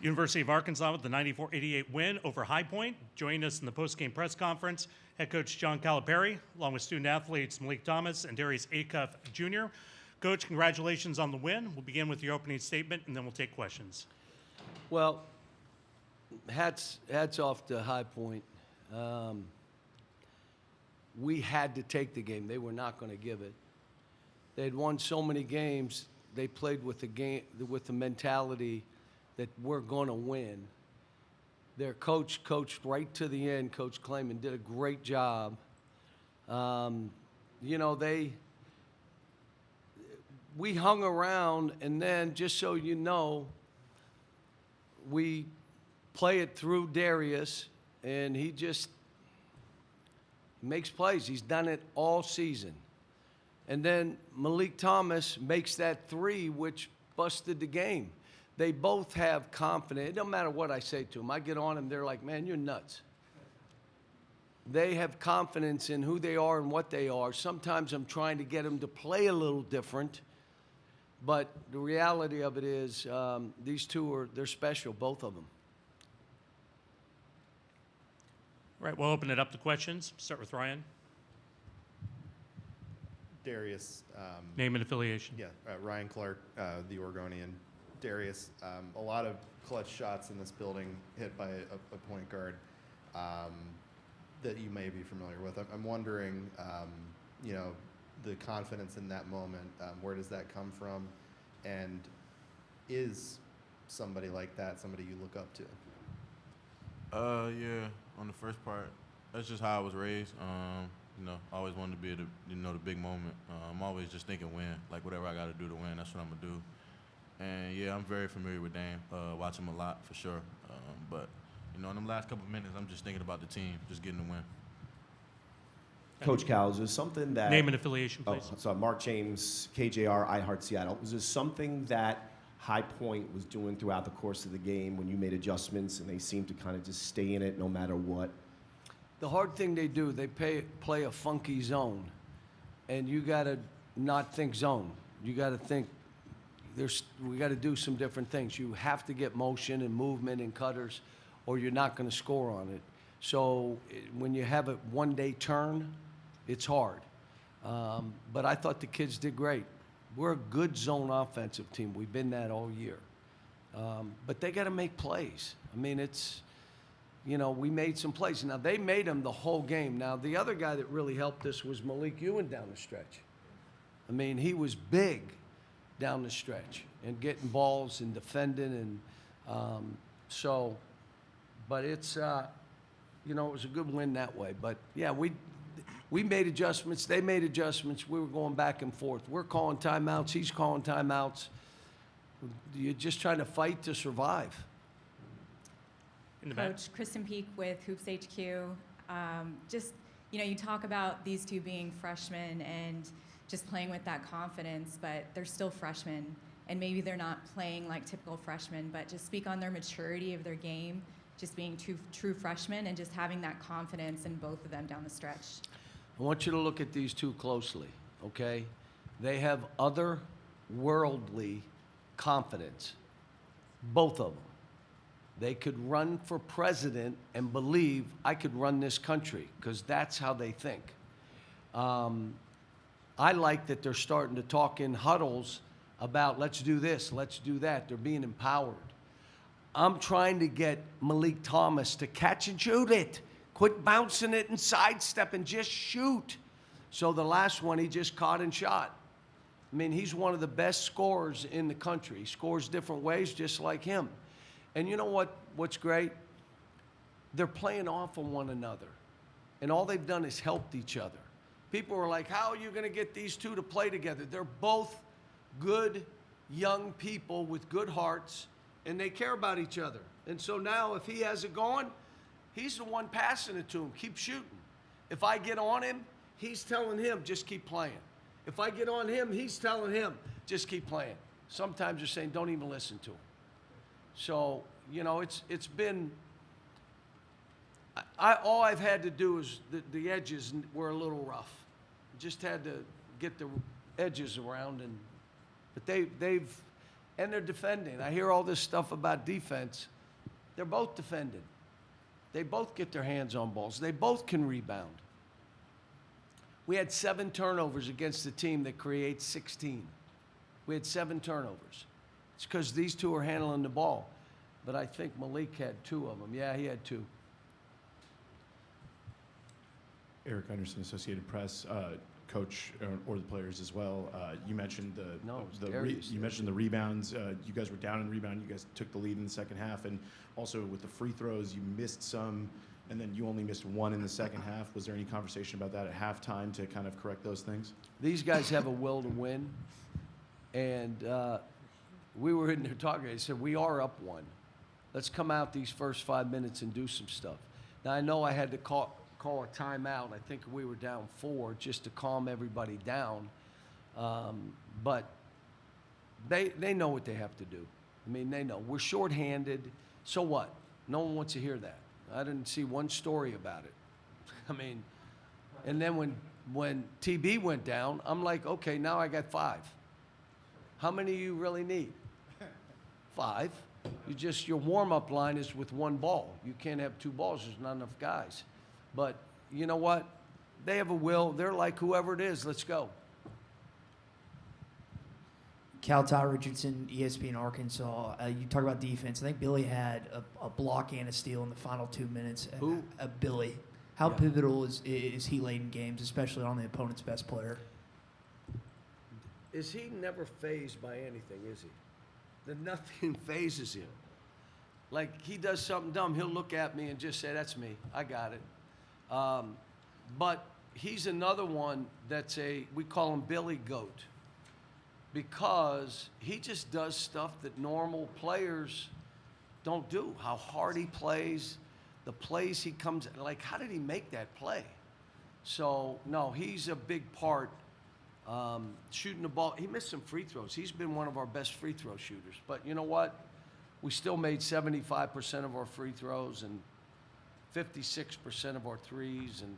University of Arkansas with the 94-88 win over High Point. Joining us in the post-game press conference, head coach John Calipari, along with student athletes Meleek Thomas and Darius Acuff Jr. Coach, congratulations on the win. We'll begin with your opening statement, and then we'll take questions. Well, hats off to High Point. We had to take the game. They were not going to give it. They had won so many games. They played with the mentality that we're going to win. Their coach coached right to the end. Coach Clayman did a great job. We hung around, and then, just so you know, we play it through Darius, and he just makes plays. He's done it all season. And then Meleek Thomas makes that three, which busted the game. They both have confidence. It don't matter what I say to them. I get on them, they're like, man, you're nuts. They have confidence in who they are and what they are. Sometimes I'm trying to get them to play a little different. But the reality of it is these two they're special, both of them. All right, we'll open it up to questions. Start with Ryan. Darius. Name and affiliation. Yeah, Ryan Clark, the Oregonian. Darius, a lot of clutch shots in this building hit by a point guard that you may be familiar with. I'm wondering, the confidence in that moment, where does that come from? And is somebody like that somebody you look up to? Yeah, on the first part, that's just how I was raised. I always wanted to be the big moment. I'm always just thinking win, like whatever I got to do to win, that's what I'm going to do. And, yeah, I'm very familiar with Dame. Watch him a lot, for sure. But, in them last couple of minutes, I'm just thinking about the team, just getting the win. Coach Cal, is there something that... Name and affiliation, please. So Mark James, KJR, iHeart Seattle. Was there something that High Point was doing throughout the course of the game when you made adjustments and they seemed to kind of just stay in it no matter what? The hard thing they do, they play a funky zone. And you got to not think zone. You got to think... we got to do some different things. You have to get motion and movement and cutters, or you're not going to score on it. So when you have a one-day turn, it's hard. But I thought the kids did great. We're a good zone offensive team. We've been that all year. But they got to make plays. I mean, we made some plays. Now, they made them the whole game. Now, the other guy that really helped us was Meleek Ewan down the stretch. I mean, he was big down the stretch and getting balls and defending but it's it was a good win that way. But yeah, we made adjustments, they made adjustments, we were going back and forth. We're calling timeouts, he's calling timeouts. You're just trying to fight to survive. In the back. Coach, Kristen Peak with Hoops HQ. You talk about these two being freshmen and just playing with that confidence, but they're still freshmen, and maybe they're not playing like typical freshmen, but just speak on their maturity of their game, just being true freshmen and just having that confidence in both of them down the stretch. I want you to look at these two closely, okay? They have otherworldly confidence, both of them. They could run for president and believe I could run this country, because that's how they think. I like that they're starting to talk in huddles about let's do this, let's do that. They're being empowered. I'm trying to get Meleek Thomas to catch and shoot it. Quit bouncing it and sidestepping, just shoot. So the last one, he just caught and shot. I mean, he's one of the best scorers in the country. He scores different ways just like him. And you know what's great? They're playing off of one another. And all they've done is helped each other. People were like, how are you going to get these two to play together? They're both good young people with good hearts, and they care about each other. And so now if he has it going, he's the one passing it to him. Keep shooting. If I get on him, he's telling him, just keep playing. If I get on him, he's telling him, just keep playing. Sometimes they're saying, don't even listen to him. So, it's been... all I've had to do is the edges were a little rough. Just had to get the edges around, but they've And they're defending. I hear all this stuff about defense. They're both defending. They both get their hands on balls. They both can rebound. We had 7 turnovers against the team that creates 16. We had 7 turnovers. It's because these two are handling the ball. But I think Meleek had 2 of them. Yeah, he had 2. Eric Anderson, Associated Press, coach or the players as well. You mentioned Darius. you mentioned the rebounds. You guys were down in rebound. You guys took the lead in the second half, and also with the free throws, you missed some, and then you only missed 1 in the second half. Was there any conversation about that at halftime to kind of correct those things? These guys have a will to win, and we were in there talking. They said, we are up 1. Let's come out these first 5 minutes and do some stuff. Now, I know I had to call a timeout. I think we were down 4 just to calm everybody down. But they know what they have to do. I mean, they know. We're shorthanded. So what? No one wants to hear that. I didn't see one story about it. I mean, and then when TB went down, I'm like, okay, now I got 5. How many do you really need? 5. Your warm-up line is with 1 ball. You can't have 2 balls. There's not enough guys. But you know what? They have a will. They're like, whoever it is, let's go. Ty Richardson, ESPN Arkansas. You talk about defense. I think Billy had a block and a steal in the final 2 minutes. Who? Billy. How Yeah. pivotal is he late in games, especially on the opponent's best player? Is he never fazed by anything, is he? That nothing phases him. Like, he does something dumb, he'll look at me and just say, that's me, I got it. But he's another one that's we call him Billy Goat, because he just does stuff that normal players don't do. How hard he plays, the plays he comes, like, how did he make that play? So, no, he's a big part. Shooting the ball, he missed some free throws. He's been one of our best free throw shooters. But you know what? We still made 75% of our free throws and 56% of our threes and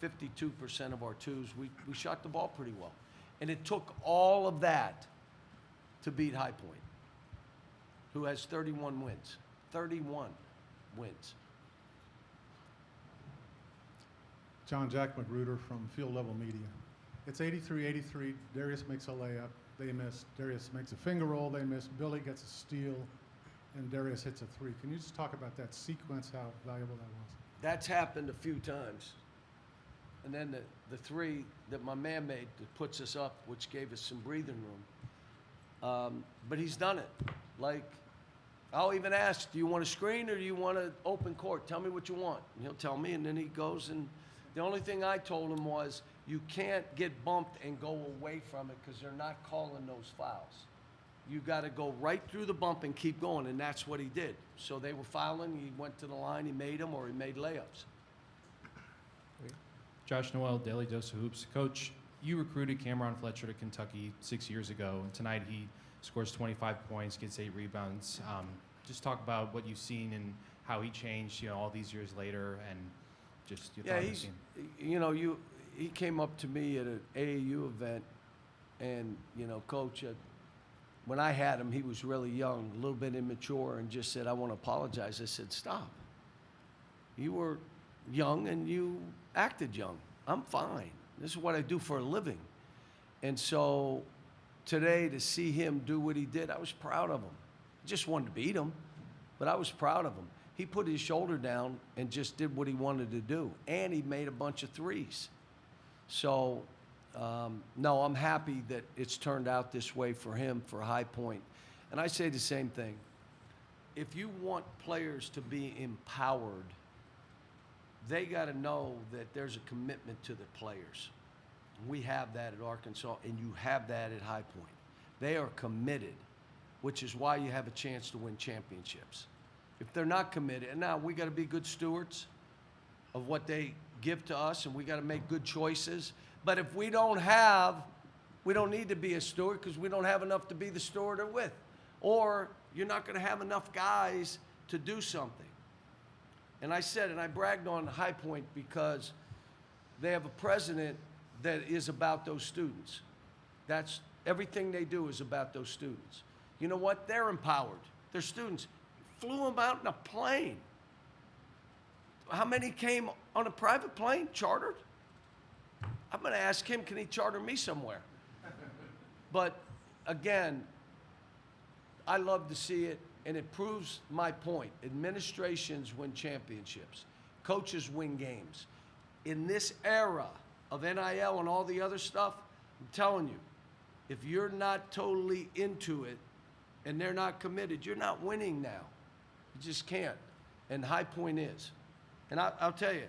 52% of our twos. We shot the ball pretty well. And it took all of that to beat High Point, who has 31 wins. 31 wins. John Jack Magruder from Field Level Media. It's 83-83. Darius makes a layup. They miss. Darius makes a finger roll. They miss. Billy gets a steal, and Darius hits a 3. Can you just talk about that sequence, how valuable that was? That's happened a few times. And then the 3 that my man made that puts us up, which gave us some breathing room. But he's done it. Like, I'll even ask, do you want a screen or do you want an open court? Tell me what you want. And he'll tell me, and then he goes, and the only thing I told him was, you can't get bumped and go away from it because they're not calling those fouls. You got to go right through the bump and keep going, and that's what he did. So they were fouling, he went to the line, he made them, or he made layups. Josh Noel, Daily Dose of Hoops. Coach, you recruited Cameron Fletcher to Kentucky 6 years ago, and tonight he scores 25 points, gets 8 rebounds. Just talk about what you've seen and how he changed, all these years later, and just your thoughts on him. He came up to me at an AAU event, and, Coach, when I had him, he was really young, a little bit immature, and just said, I want to apologize. I said, stop. You were young, and you acted young. I'm fine. This is what I do for a living. And so today, to see him do what he did, I was proud of him. I just wanted to beat him, but I was proud of him. He put his shoulder down and just did what he wanted to do, and he made a bunch of threes. So, no, I'm happy that it's turned out this way for him, for High Point. And I say the same thing. If you want players to be empowered, they got to know that there's a commitment to the players. We have that at Arkansas, and you have that at High Point. They are committed, which is why you have a chance to win championships. If they're not committed, and now we got to be good stewards of what they give to us, and we got to make good choices. But if we don't need to be a steward because we don't have enough to be the steward with. Or you're not going to have enough guys to do something. And I said, and I bragged on High Point because they have a president that is about those students. That's everything they do is about those students. You know what? They're empowered. They're students. Flew them out in a plane. How many came on a private plane, chartered? I'm going to ask him, can he charter me somewhere? But again, I love to see it, and it proves my point. Administrations win championships. Coaches win games. In this era of NIL and all the other stuff, I'm telling you, if you're not totally into it and they're not committed, you're not winning now. You just can't. And High Point is. And I'll tell you,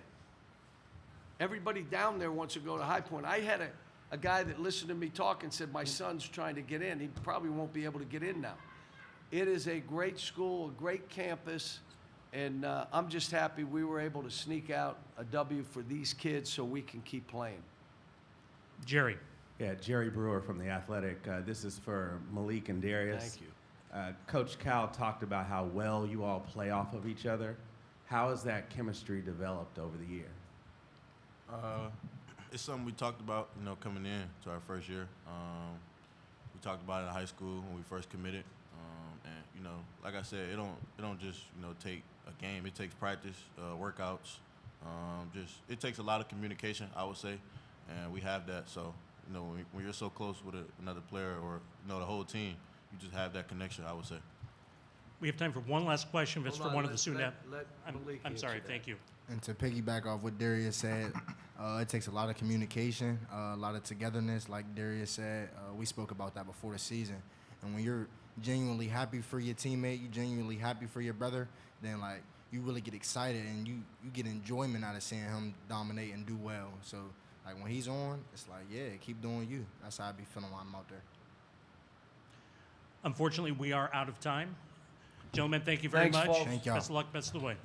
everybody down there wants to go to High Point. I had a guy that listened to me talk and said, my son's trying to get in. He probably won't be able to get in now. It is a great school, a great campus, and I'm just happy we were able to sneak out a W for these kids so we can keep playing. Jerry. Yeah, Jerry Brewer from The Athletic. This is for Meleek and Darius. Thank you. Coach Cal talked about how well you all play off of each other. How has that chemistry developed over the year? It's something we talked about, coming in to our first year. We talked about it in high school when we first committed. And like I said, it don't just take a game. It takes practice, workouts. It takes a lot of communication, I would say, and we have that. So when you're so close with another player or the whole team, you just have that connection, I would say. We have time for one last question. If it's Hold for on, one of the student let Meleek I'm answer sorry. that. Thank you. And to piggyback off what Darius said, it takes a lot of communication, a lot of togetherness. Like Darius said, we spoke about that before the season. And when you're genuinely happy for your teammate, you genuinely happy for your brother, then you really get excited and you get enjoyment out of seeing him dominate and do well. So when he's on, it's keep doing you. That's how I be feeling while I'm out there. Unfortunately, we are out of time. Gentlemen, thank you very Thanks, much. folks. Thank y'all. Best of luck, best of the way.